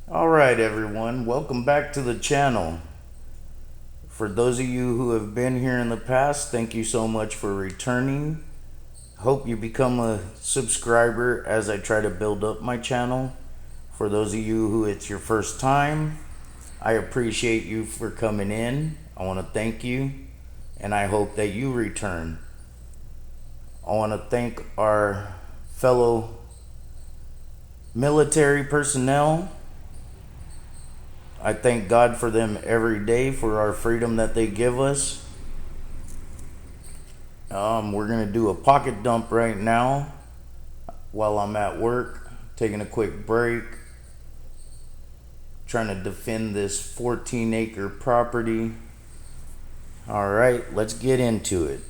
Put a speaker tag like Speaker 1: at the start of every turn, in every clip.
Speaker 1: Alright everyone, welcome back to the channel. For those of you who have been here in the past, thank you so much for returning. Hope you become a subscriber as I try to build up my channel. For those of you who it's your first time, I appreciate you for coming in. I want to thank you and I hope that you return. I want to thank our fellow military personnel. I thank God for them every day for our freedom that they give us. We're going to do a pocket dump right now while I'm at work, taking a quick break, trying to defend this 14-acre property. All right, let's get into it.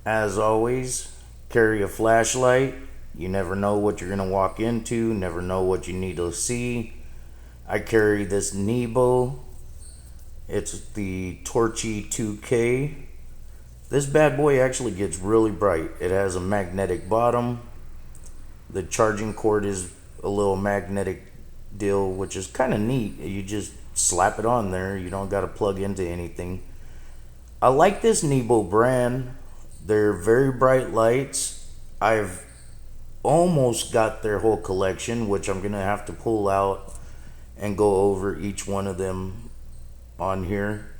Speaker 1: As always, carry a flashlight. You never know what you're going to walk into, never know what you need to see. I carry this Nebo. It's the Torchy 2K. This bad boy actually gets really bright. It has a magnetic bottom. The charging cord is a little magnetic deal, which is kind of neat. You just slap it on there. You don't got to plug into anything. I like this Nebo brand. They're very bright lights. I've almost got their whole collection, which I'm going to have to pull out and go over each one of them on here.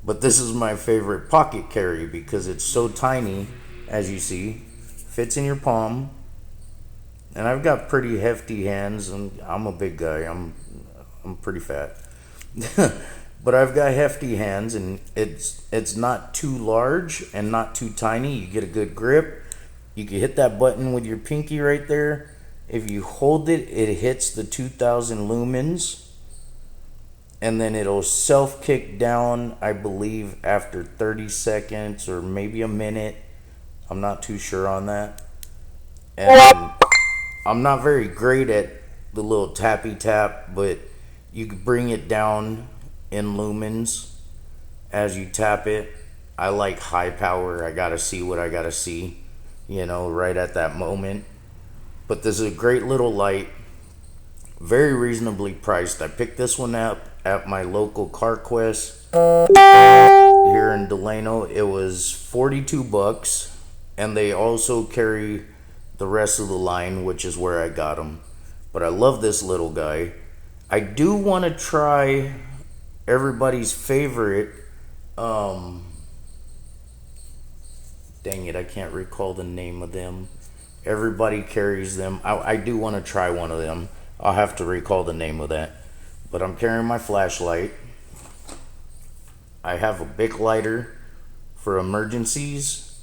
Speaker 1: But this is my favorite pocket carry because it's so tiny, as you see, fits in your palm. And I've got pretty hefty hands, and I'm a big guy. I'm pretty fat. But I've got hefty hands, and it's not too large and not too tiny. You get a good grip. You can hit that button with your pinky right there. If you hold it, it hits the 2000 lumens, and then it'll self-kick down, I believe, after 30 seconds or maybe a minute. I'm not too sure on that. And I'm not very great at the little tappy tap, but you can bring it down in lumens as you tap it. I like high power. I gotta see what I gotta see, right at that moment. But this is a great little light, very reasonably priced. I picked this one up at my local CarQuest here in Delano. It was 42 bucks, and they also carry the rest of the line, which is where I got them. But I love this little guy. I do want to try everybody's favorite, dang it, I can't recall the name of them. Everybody carries them. I do want to try one of them. I'll have to recall the name of that. But I'm carrying my flashlight. I have a Bic lighter for emergencies.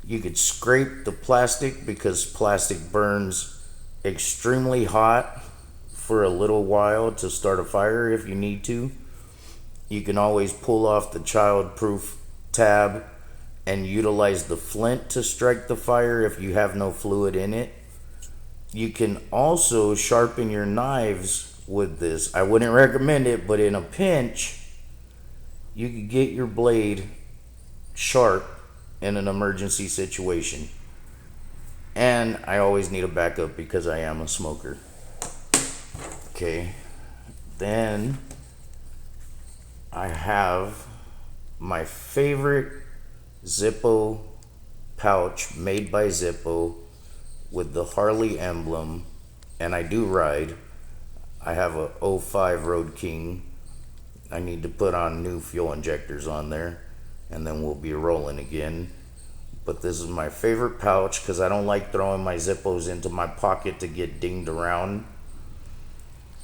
Speaker 1: You could scrape the plastic because plastic burns extremely hot for a little while to start a fire if you need to. You can always pull off the child-proof tab and utilize the flint to strike the fire if you have no fluid in it. You can also sharpen your knives with this. I wouldn't recommend it, but in a pinch, you could get your blade sharp in an emergency situation. And I always need a backup because I am a smoker. Okay, then I have my favorite Zippo pouch made by Zippo with the Harley emblem, and I do ride. I have a 05 Road King. I need to put on new fuel injectors on there, and then we'll be rolling again. But this is my favorite pouch because I don't like throwing my Zippos into my pocket to get dinged around.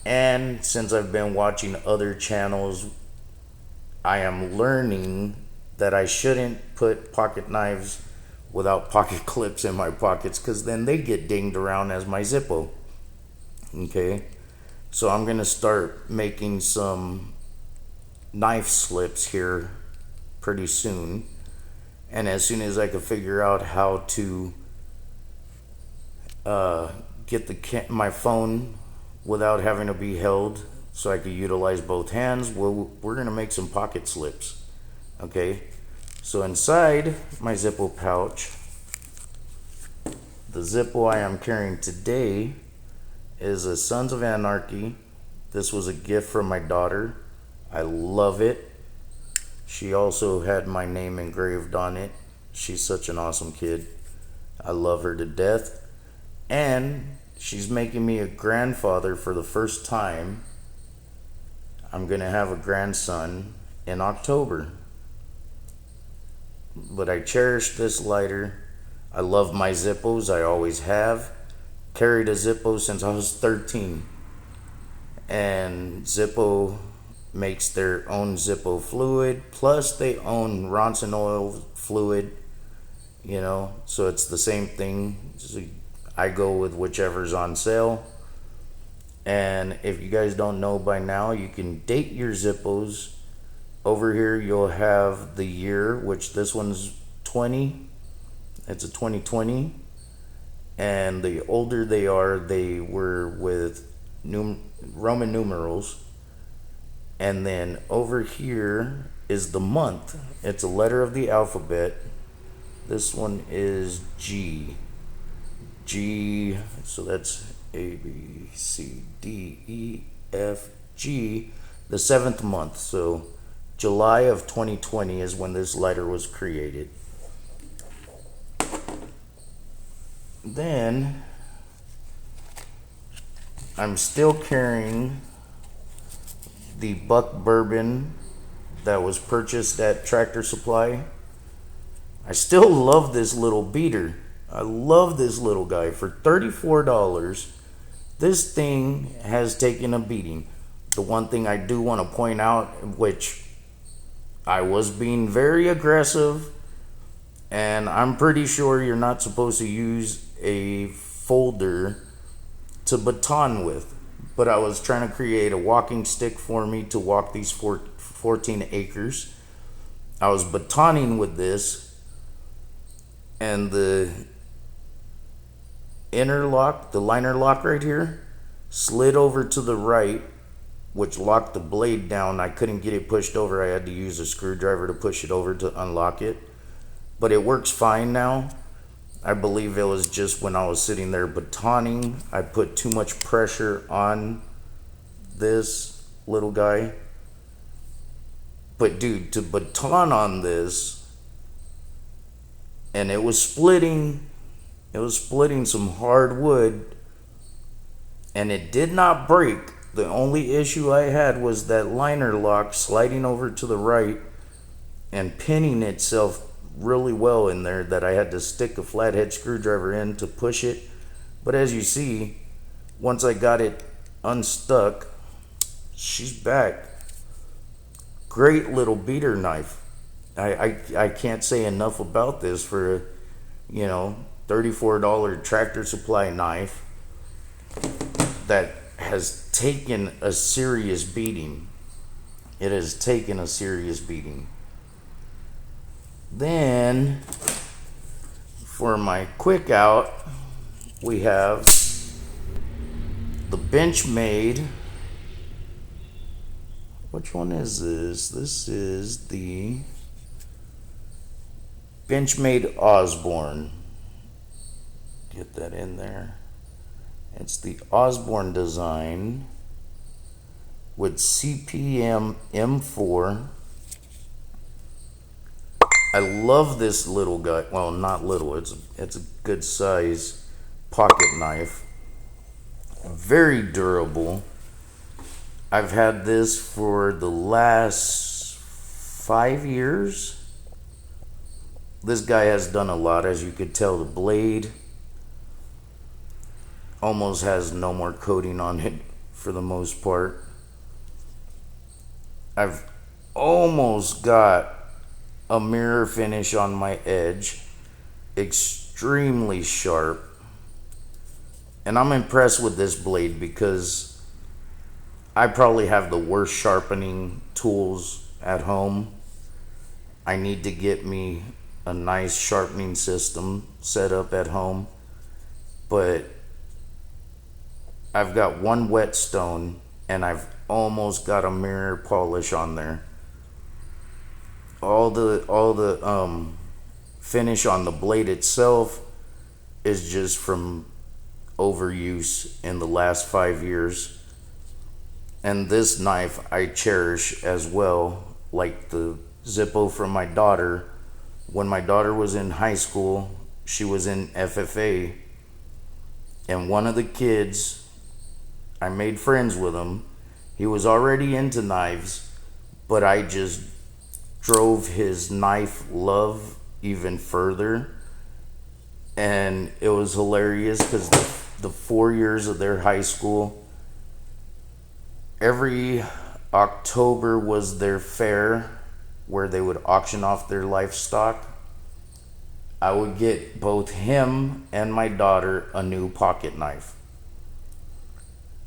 Speaker 1: And since I've been watching other channels, I am learning that I shouldn't put pocket knives without pocket clips in my pockets because then they get dinged around as my Zippo. Okay, so I'm going to start making some knife slips here pretty soon. And as soon as I can figure out how to get my phone without having to be held so I can utilize both hands, we're going to make some pocket slips. Okay, so inside my Zippo pouch, the Zippo I am carrying today is a Sons of Anarchy. This was a gift from my daughter. I love it. She also had my name engraved on it. She's such an awesome kid. I love her to death. And she's making me a grandfather for the first time. I'm going to have a grandson in October. But I cherish this lighter. I love my Zippos. I always have. Carried a Zippo since I was 13. And Zippo makes their own Zippo fluid. Plus they own Ronson oil fluid. You know, so it's the same thing. So I go with whichever's on sale. And if you guys don't know by now, you can date your Zippos. Over here you'll have the year, which this one's 20. It's a 2020. And the older they are, they were with Roman numerals. And then over here is the month. It's a letter of the alphabet. This one is G. G, so that's A, B, C, D, E, F, G, the 7th month. So July of 2020 is when this lighter was created. Then I'm still carrying the Buck Bourbon that was purchased at Tractor Supply. I still love this little beater. I love this little guy. For $34, this thing has taken a beating. The one thing I do want to point out, which I was being very aggressive, and I'm pretty sure you're not supposed to use a folder to baton with, but I was trying to create a walking stick for me to walk these 14 acres. I was batoning with this, and the inner lock, the liner lock right here, slid over to the right, which locked the blade down. I couldn't get it pushed over. I had to use a screwdriver to push it over to unlock it. But it works fine now. I believe it was just when I was sitting there batoning, I put too much pressure on this little guy. But dude, to baton on this, and it was splitting some hard wood, and it did not break. The only issue I had was that liner lock sliding over to the right and pinning itself really well in there, that I had to stick a flathead screwdriver in to push it. But as you see, once I got it unstuck, she's back. Great little beater knife. I can't say enough about this for, $34 Tractor Supply knife that has taken a serious beating. It has taken a serious beating. Then, for my quick out, we have the Benchmade. Which one is this? This is the Benchmade Osborne. Get that in there. It's the Osborne design with CPM M4. I love this little guy. Well, not little. It's a good size pocket knife. Very durable. I've had this for the last 5 years. This guy has done a lot. As you could tell, the blade almost has no more coating on it for the most part. I've almost got a mirror finish on my edge. Extremely sharp. And I'm impressed with this blade because I probably have the worst sharpening tools at home. I need to get me a nice sharpening system set up at home. But I've got one whetstone and I've almost got a mirror polish on there. All the finish on the blade itself is just from overuse in the last 5 years. And this knife I cherish as well, like the Zippo from my daughter. When my daughter was in high school, she was in FFA, and one of the kids, I made friends with him. He was already into knives, but I just drove his knife love even further. And it was hilarious because the 4 years of their high school, every October was their fair where they would auction off their livestock. I would get both him and my daughter a new pocket knife.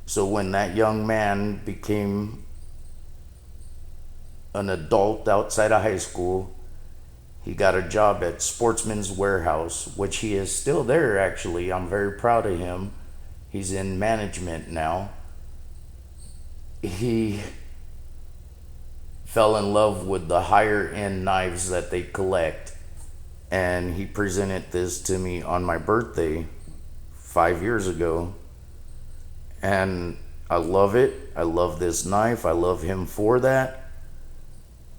Speaker 1: So when that young man became an adult outside of high school, he got a job at Sportsman's Warehouse, which he is still there actually. I'm very proud of him. He's in management now. He fell in love with the higher end knives that they collect, and he presented this to me on my birthday 5 years ago. And I love it. I love this knife. I love him for that.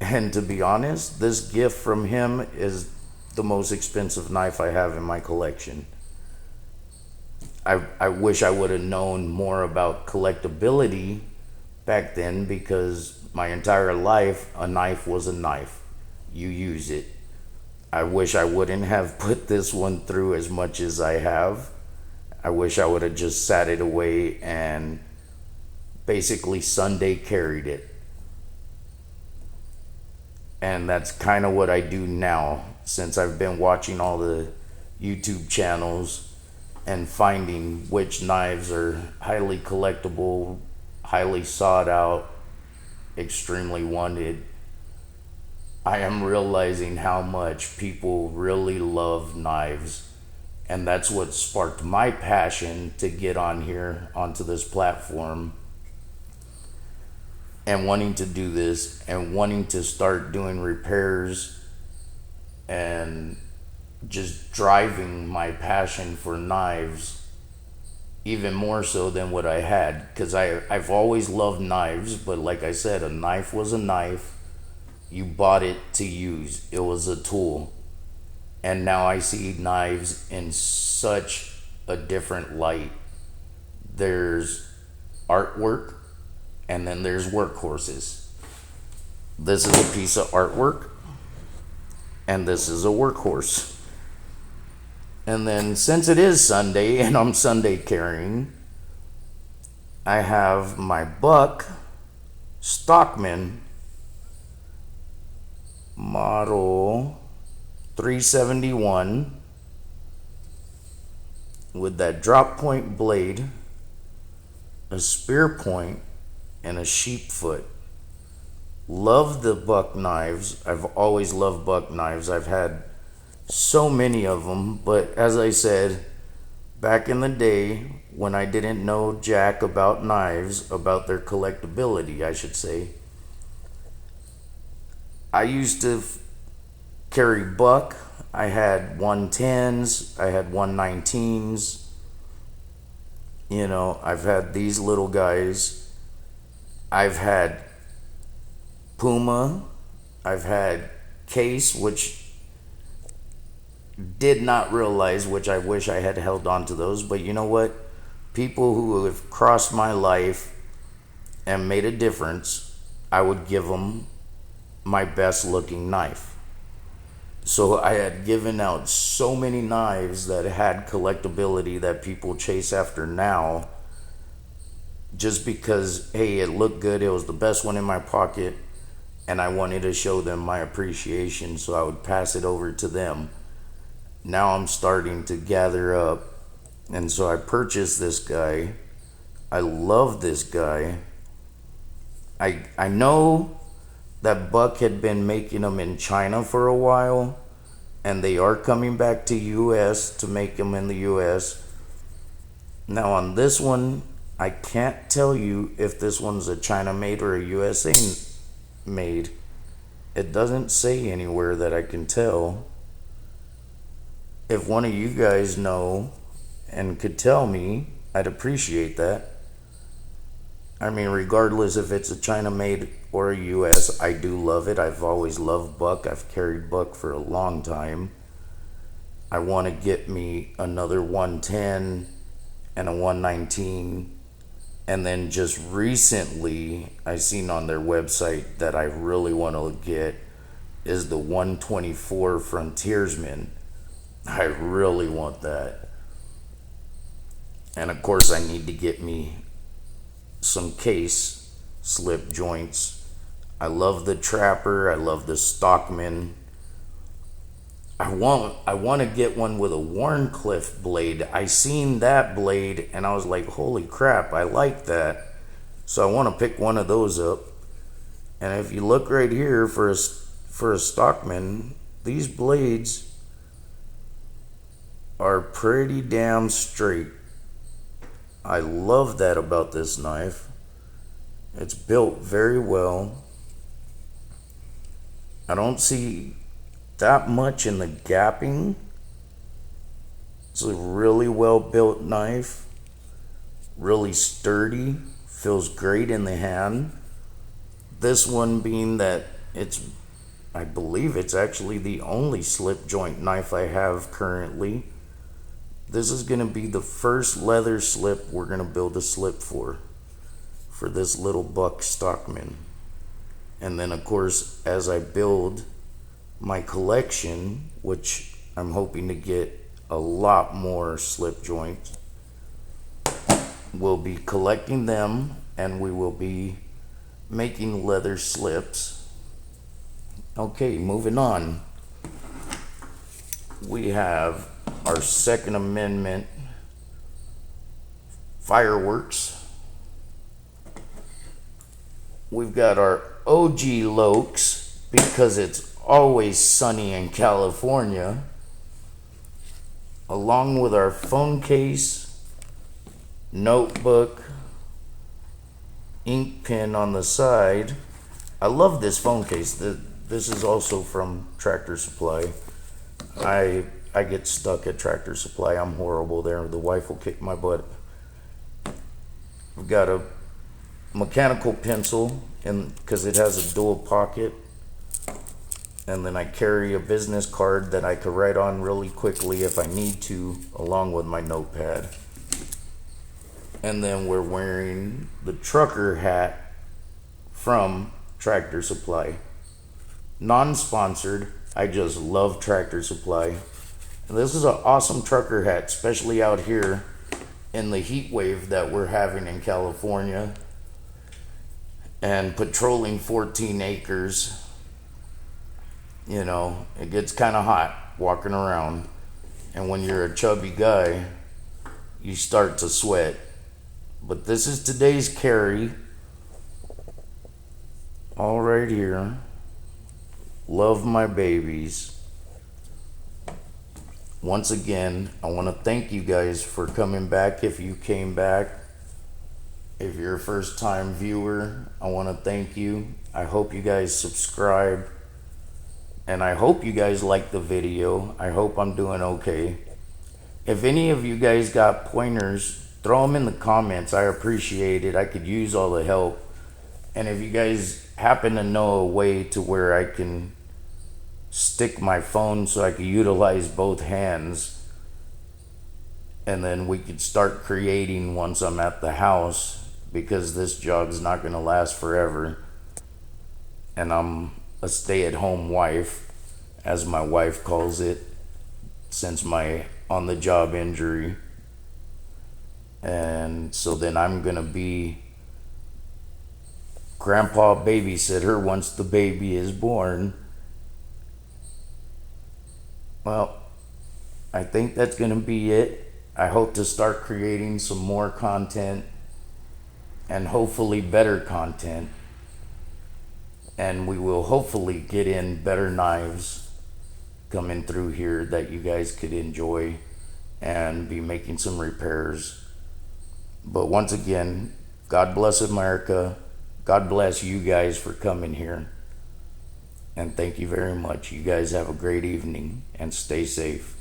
Speaker 1: And to be honest, this gift from him is the most expensive knife I have in my collection. I wish I would have known more about collectability back then, because my entire life, a knife was a knife. You use it. I wish I wouldn't have put this one through as much as I have. I wish I would have just sat it away and basically Sunday carried it. And that's kind of what I do now, since I've been watching all the YouTube channels and finding which knives are highly collectible, highly sought out, extremely wanted. I am realizing how much people really love knives, and that's what sparked my passion to get on here, onto this platform, and wanting to do this and wanting to start doing repairs and just driving my passion for knives even more so than what I had, because I've always loved knives, but like I said, a knife was a knife. You bought it to use. It was a tool. And now I see knives in such a different light. There's artwork, and then there's workhorses. This is a piece of artwork, and this is a workhorse. And then, since it is Sunday and I'm Sunday carrying, I have my Buck Stockman model 371 with that drop point blade, a spear point, and a sheep foot. Love the Buck knives. I've always loved Buck knives. I've had so many of them, but as I said, back in the day when I didn't know jack about knives, about their collectability, I should say, I used to carry Buck. I had 110s, I had 119s. You know, I've had these little guys. I've had Puma. I've had Case, which did not realize, which I wish I had held on to those. But you know what? People who have crossed my life and made a difference, I would give them my best looking knife. So I had given out so many knives that had collectability that people chase after now, just because, hey, it looked good, it was the best one in my pocket, and I wanted to show them my appreciation, so I would pass it over to them. Now I'm starting to gather up, and so I purchased this guy. I love this guy. I know that Buck had been making them in China for a while, and they are coming back to US to make them in the US. Now on this one, I can't tell you if this one's a China made or a USA made. It doesn't say anywhere that I can tell. If one of you guys know and could tell me, I'd appreciate that. I mean, regardless if it's a China made or a US, I do love it. I've always loved buck. I've carried buck for a long time. I want to get me another 110 and a 119. And then just recently, I seen on their website that I really want to get is the 124 Frontiersman. I really want that. And of course, I need to get me some case slip joints. I love the Trapper. I love the Stockman. I want to get one with a Warncliffe blade. I seen that blade and I was like, holy crap, I like that. So I want to pick one of those up. And if you look right here for a Stockman, these blades are pretty damn straight. I love that about this knife. It's built very well. I don't see that much in the gapping. It's a really well built knife, really sturdy, feels great in the hand. This one being that I believe it's actually the only slip joint knife I have currently. This is going to be the first leather slip we're going to build a slip for this little buck Stockman. And then of course, as I build my collection, which I'm hoping to get a lot more slip joints, we'll be collecting them and we will be making leather slips. Okay, moving on. We have our Second Amendment fireworks. We've got our OG Lokes because it's always sunny in California, along with our phone case, notebook, ink pen on the side. I love this phone case. This is also from Tractor Supply. I get stuck at Tractor Supply. I'm horrible there. The wife will kick my butt. We've got a mechanical pencil because it has a dual pocket. And then I carry a business card that I could write on really quickly if I need to, along with my notepad. And then we're wearing the trucker hat from Tractor Supply. Non-sponsored, I just love Tractor Supply. And this is an awesome trucker hat, especially out here in the heat wave that we're having in California. And patrolling 14 acres. You know, it gets kind of hot walking around. And when you're a chubby guy, you start to sweat. But this is today's carry. All right here. Love my babies. Once again, I want to thank you guys for coming back if you came back. If you're a first time viewer, I want to thank you. I hope you guys subscribe. And I hope you guys like the video. I hope I'm doing okay. If any of you guys got pointers, throw them in the comments. I appreciate it. I could use all the help. And if you guys happen to know a way to where I can stick my phone so I can utilize both hands, and then we could start creating once I'm at the house, because this job's not going to last forever. And I'm a stay-at-home wife, as my wife calls it, since my on-the-job injury. And so then I'm gonna be grandpa babysitter once the baby is born. Well, I think that's gonna be it. I hope to start creating some more content, and hopefully better content. And we will hopefully get in better knives coming through here that you guys could enjoy and be making some repairs. But once again, God bless America. God bless you guys for coming here. And thank you very much. You guys have a great evening and stay safe.